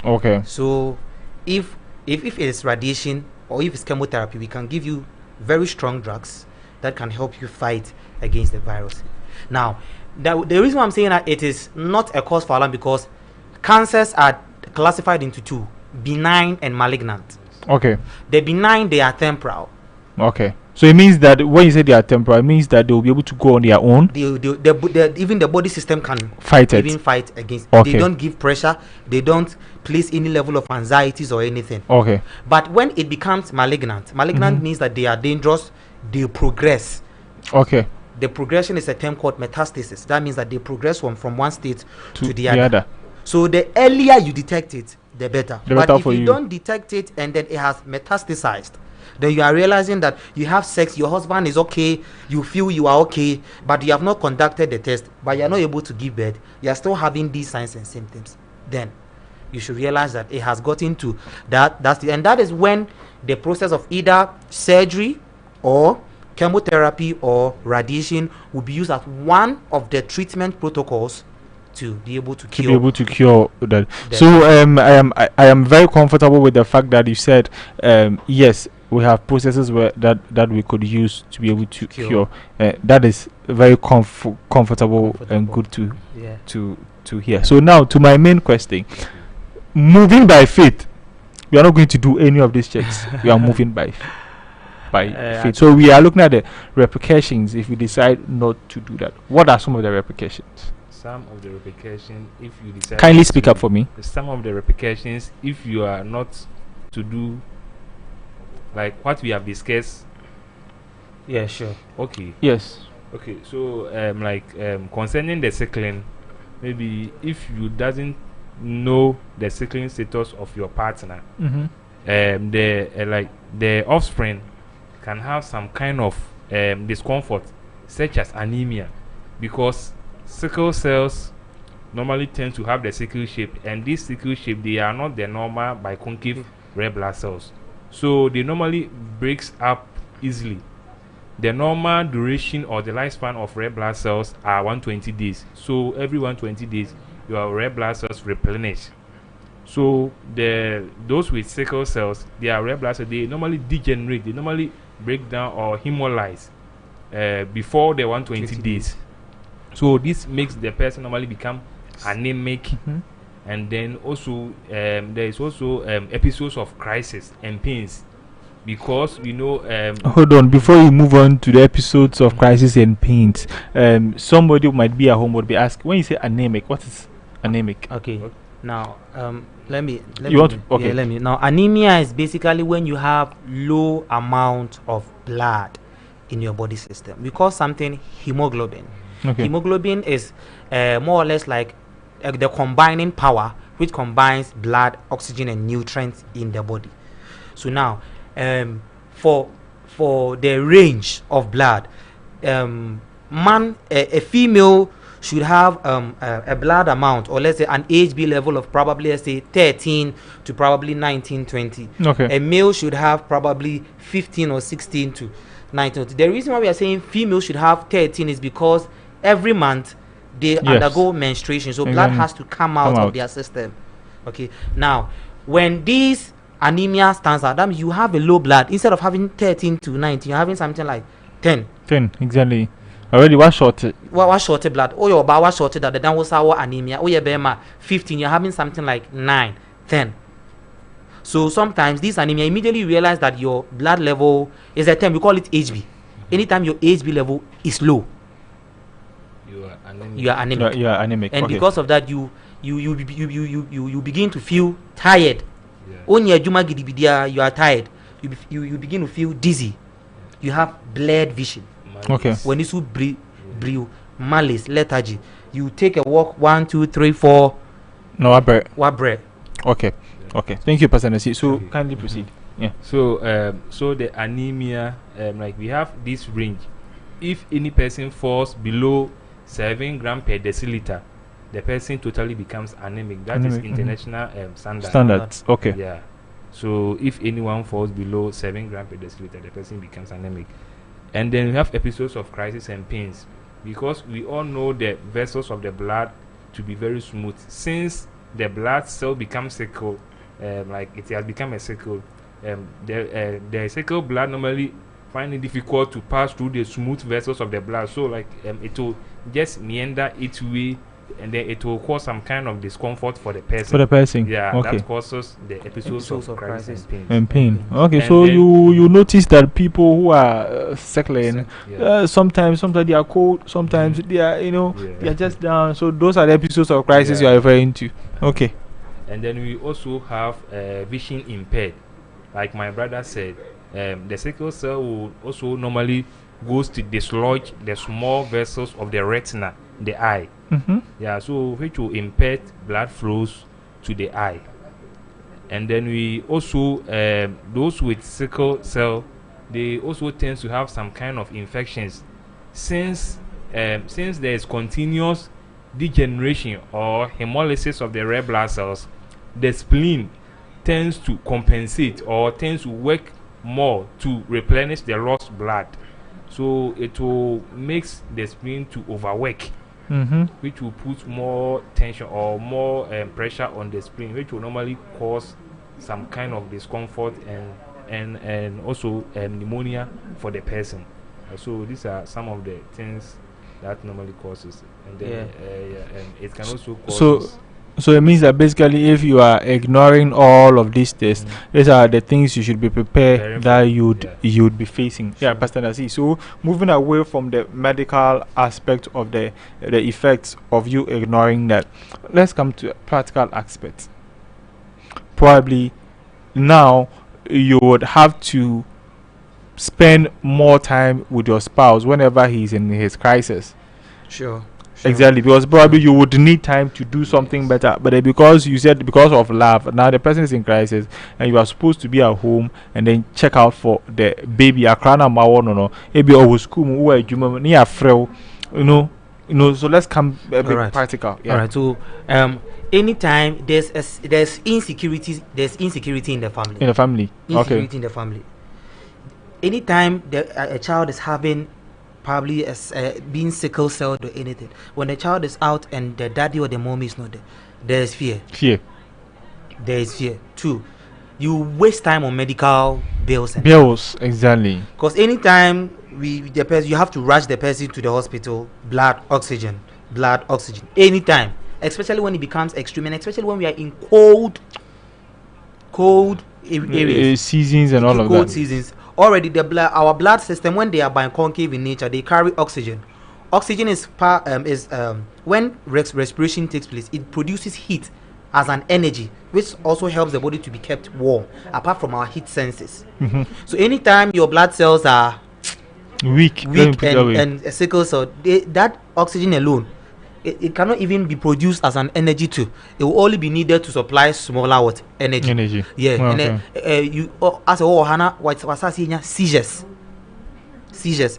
Okay. So, if it is radiation or if it's chemotherapy, we can give you very strong drugs that can help you fight against the virus. Now, the reason why I'm saying that it is not a cause for alarm because cancers are classified into two: benign and malignant. Okay. The benign, they are temporal. Okay. So it means that when you say they are temporal, it means that they will be able to go on their own. Even the body system can fight against. Okay. They don't give pressure. They don't place any level of anxieties or anything. Okay. But when it becomes malignant means that they are dangerous. They progress. Okay. The progression is a term called metastasis. That means that they progress from one state to the other. So the earlier you detect it, the better. But if you don't detect it and then it has metastasized, then you are realizing that you have sex, your husband is okay, you feel you are okay, but you have not conducted the test, but you are not able to give birth, you are still having these signs and symptoms, then you should realize that it has gotten to that. And that is when the process of either surgery or chemotherapy or radiation will be used as one of the treatment protocols to be able to cure that. So I am very comfortable with the fact that you said yes, we have processes that we could use to be able to cure. That is very comfortable and good to hear. So now to my main question: moving by faith, we are not going to do any of these checks. We are moving by faith. So we are looking at the repercussions if we decide not to do that. What are some of the repercussions? Some of the repercussions, if you decide. Kindly speak up for me. Some of the repercussions, if you are not to do like what we have discussed. Yeah, sure. Okay. Yes. Okay. So concerning the sickling, maybe if you doesn't know the sickling status of your partner, the offspring can have some kind of discomfort, such as anemia, because sickle cells normally tend to have the sickle shape, and this sickle shape, they are not the normal biconcave red blood cells, so they normally breaks up easily. The normal duration or the lifespan of red blood cells are 120 days. So every 120 days, your red blood cells replenish. So those with sickle cells, their red blood cells, they normally degenerate. They normally break down or hemolyze before the 120 days. So this makes the person normally become anemic, and then also there is also episodes of crisis and pains, because hold on, before you move on to the episodes of crisis and pains, somebody who might be at home would be asked, when you say anemic, what is anemic? Okay. Now now anemia is basically when you have low amount of blood in your body system. We call something hemoglobin. Okay. Hemoglobin is more or less like the combining power which combines blood, oxygen, and nutrients in the body. So now, for the range of blood, a female should have a blood amount, or let's say an HB level of probably, let's say 13 to probably 19, 20. Okay. A male should have probably 15 or 16 to 19. The reason why we are saying female should have 13 is because every month they undergo menstruation, so blood has to come out of their system. Okay. Now, when these anemia stands out, that means you have a low blood. Instead of having 13 to 19, you're having something like 10. 10, exactly. Already what shorted? What shorted blood? Oh, your bowel shorted that the down was our anemia. Oh, your bema 15. You're having something like 9, 10. So sometimes this anemia, immediately you realize that your blood level is a term, we call it HB. Anytime your HB level is low, you are anemic. You are anemic. And because of that, you begin to feel tired. You are tired. you begin to feel dizzy. You have blurred vision. Okay. When you brew malice, lethargy, you take a walk 1, 2, 3, 4. No, I bet. What bread? Okay. Okay. Thank you, Pastor Nasi. So kindly proceed. Yeah. So so the anemia, like we have this range. If any person falls below 7 grams per deciliter, the person totally becomes anemic. That is international standards. Okay. Yeah. So if anyone falls below 7 grams per deciliter, the person becomes anemic. And then we have episodes of crisis and pains, because we all know the vessels of the blood to be very smooth. Since the blood cell becomes sickle, like it has become a sickle, the sickle blood normally find it difficult to pass through the smooth vessels of the blood. So like it will just meander its way, and then it will cause some kind of discomfort for the person. Yeah, okay. that causes the episodes of crisis and pain. Okay, and so you notice that people who are suckling, sometimes they are cold, sometimes they are they are just down. So those are the episodes of crisis you are referring to. Okay. And then we also have vision impaired, like my brother said. The sickle cell will also normally goes to dislodge the small vessels of the retina, the eye. Yeah, so which will impair blood flows to the eye. And then we also those with sickle cell, they also tend to have some kind of infections, since there is continuous degeneration or hemolysis of the red blood cells. The spleen tends to compensate or tends to work more to replenish the lost blood, so it will makes the spleen to overwork, which will put more tension or more pressure on the spleen, which will normally cause some kind of discomfort and also pneumonia for the person. So these are some of the things that normally causes, and then and it can also cause. So it means that basically, if you are ignoring all of these tests, these are the things you should be prepared that you'd be facing. Yeah, Pastor Nasi. So moving away from the medical aspect of the effects of you ignoring that, let's come to a practical aspect. Probably now you would have to spend more time with your spouse whenever he's in his crisis. Sure. Exactly, because probably you would need time to do something better, but then because you said because of love, now the person is in crisis and you are supposed to be at home and then check out for the baby. Maybe always school, so let's come a bit practical. All right. So anytime there's insecurity in the family. Insecurity in the family. Anytime a child is having probably being sickle cell or anything, when the child is out and the daddy or the mommy is not there, there is fear. There is fear. 2, you waste time on medical bills. Exactly. Because anytime you have to rush the person to the hospital, blood oxygen. Anytime, especially when it becomes extreme, and especially when we are in cold areas, seasons and all of that. Cold seasons. Already our blood system, when they are biconcave in nature, they carry oxygen. Oxygen is when respiration takes place, it produces heat as an energy, which also helps the body to be kept warm, apart from our heat senses. So anytime your blood cells are weak and a sickle cell, that oxygen alone, it cannot even be produced as an energy too. It will only be needed to supply smaller energy. Yeah. Okay. And you as a Hana, what's seizures,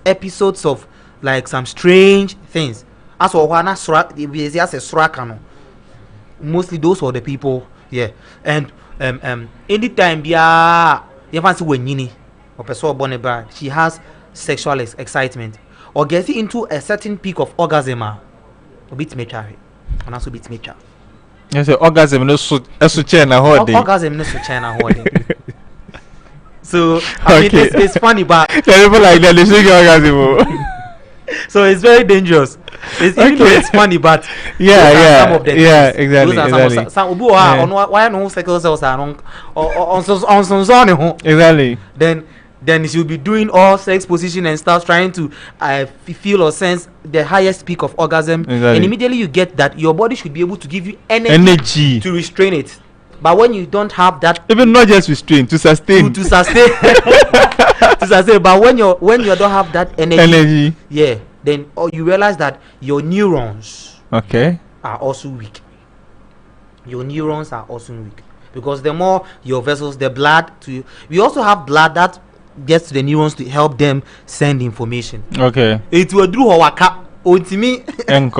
episodes of like some strange things. As a Hana mostly those are the people. Yeah. And anytime she has sexual excitement or gets into a certain peak of orgasm, bit mature and also bit mature. Yes, orgasm no so China holiday. Orgasm no so China holiday. So I mean, it's funny, but people like that they say orgasm. So it's very dangerous. It's funny, but some of the exactly. Some why no sickle cells are on exactly. Then she'll be doing all sex position and stuff, trying to feel or sense the highest peak of orgasm. Exactly. And immediately you get that, your body should be able to give you energy to restrain it. But when you don't have that, even not just restrain, to sustain. to sustain, to sustain. But when you don't have that energy, yeah, then you realize that your neurons are also weak. Your neurons are also weak because the more your vessels, the blood to, we also have blood that gets to the neurons to help them send information. Okay. It will do our cap. Ultimately, okay.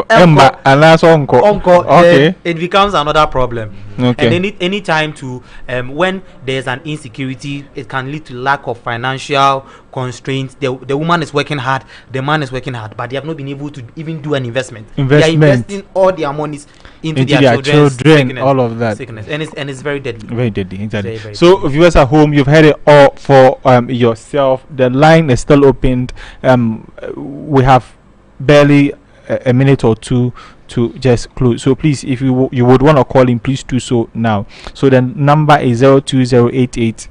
It becomes another problem. Okay. And any time to when there's an insecurity, it can lead to lack of financial constraints. The woman is working hard, the man is working hard, but they have not been able to even do an investment. They are investing all their monies into their children, sickness, all of that sickness, and it's very deadly. Very deadly, exactly. Very so deadly. viewers at home, you've heard it all for yourself. The line is still opened. We have barely a minute or two to just close, so please, if you would want to call in, please do so now. So the number is 02088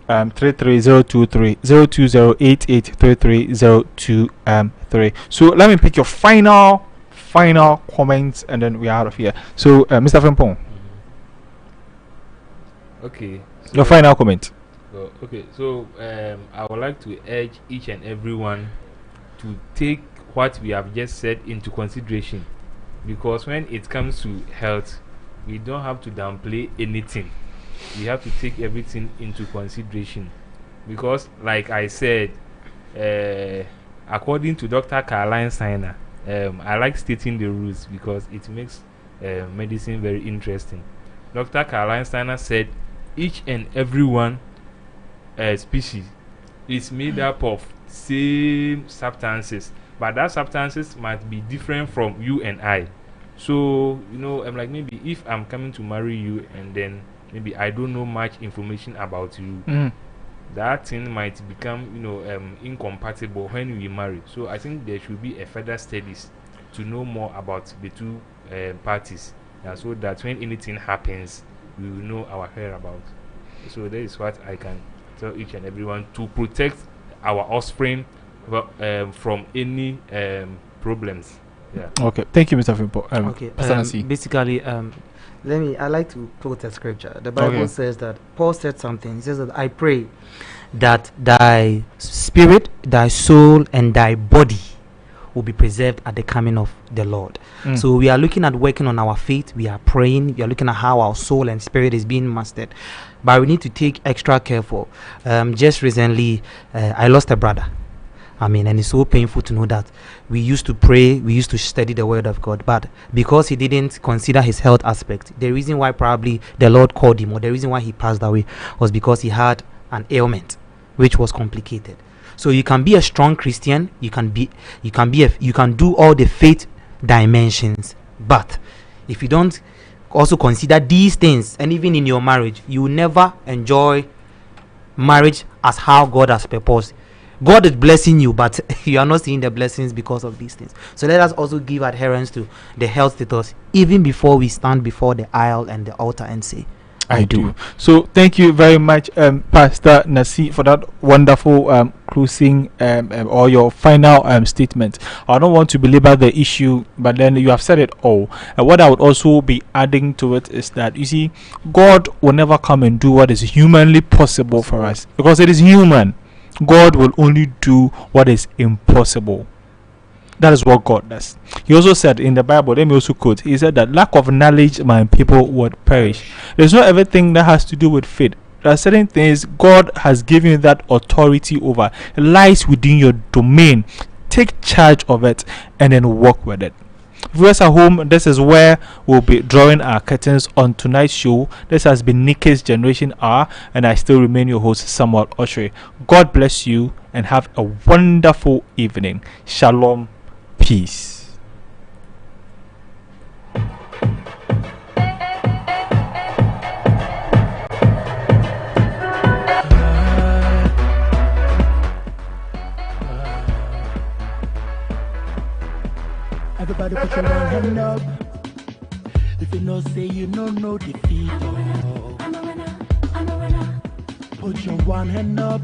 33023 02088 33023. So let me pick your final comments and then we're out of here. So Mr. Frimpong, okay, so your final comment. Okay, so I would like to urge each and everyone to take what we have just said into consideration, because when it comes to health, we don't have to downplay anything. We have to take everything into consideration, because like I said, according to Dr. Caroline Steiner, I like stating the rules because it makes medicine very interesting. Dr. Caroline Steiner said each and every one species is made up of same substances, but that substances might be different from you and I. So I'm like, maybe if I'm coming to marry you and then maybe I don't know much information about you, that thing might become incompatible when we marry. So I think there should be a further studies to know more about the two parties, so that when anything happens, we will know our whereabouts. So that is what I can tell each and everyone to protect our offspring from any problems. Yeah. Okay, thank you, Mr. Fimpo. Okay, basically, I like to quote a scripture. The Bible says that Paul said something. He says that I pray that thy spirit, thy soul, and thy body will be preserved at the coming of the Lord. So we are looking at working on our faith. We are praying. We are looking at how our soul and spirit is being mastered. But we need to take extra careful. Just recently, I lost a brother. And it's so painful to know that we used to pray, we used to study the word of God, but because he didn't consider his health aspect, the reason why probably the Lord called him, or the reason why he passed away, was because he had an ailment which was complicated. So you can be a strong Christian, you can do all the faith dimensions, but if you don't also consider these things, and even in your marriage, you will never enjoy marriage as how God has purposed. God is blessing you, but you are not seeing the blessings because of these things. So let us also give adherence to the health status even before we stand before the aisle and the altar and say, I do. So thank you very much, Pastor Nasi, for that wonderful closing or your final statement. I don't want to belabor the issue, but then you have said it all. What I would also be adding to it is that, you see, God will never come and do what is humanly possible for us, because it is human. God will only do what is impossible. That is what God does. He also said in the Bible, let me also quote, he said that lack of knowledge, my people would perish. There's not everything that has to do with faith. There are certain things God has given you that authority over. It lies within your domain. Take charge of it and then work with it. Viewers at home, this is where we'll be drawing our curtains on tonight's show. This has been Nikki's Generation Hour, and I still remain your host, Samuel Oshre. God bless you and have a wonderful evening. Shalom. Peace. Everybody put your one hand up. If you know, say you know defeat. I'm a winner. Put your one hand up.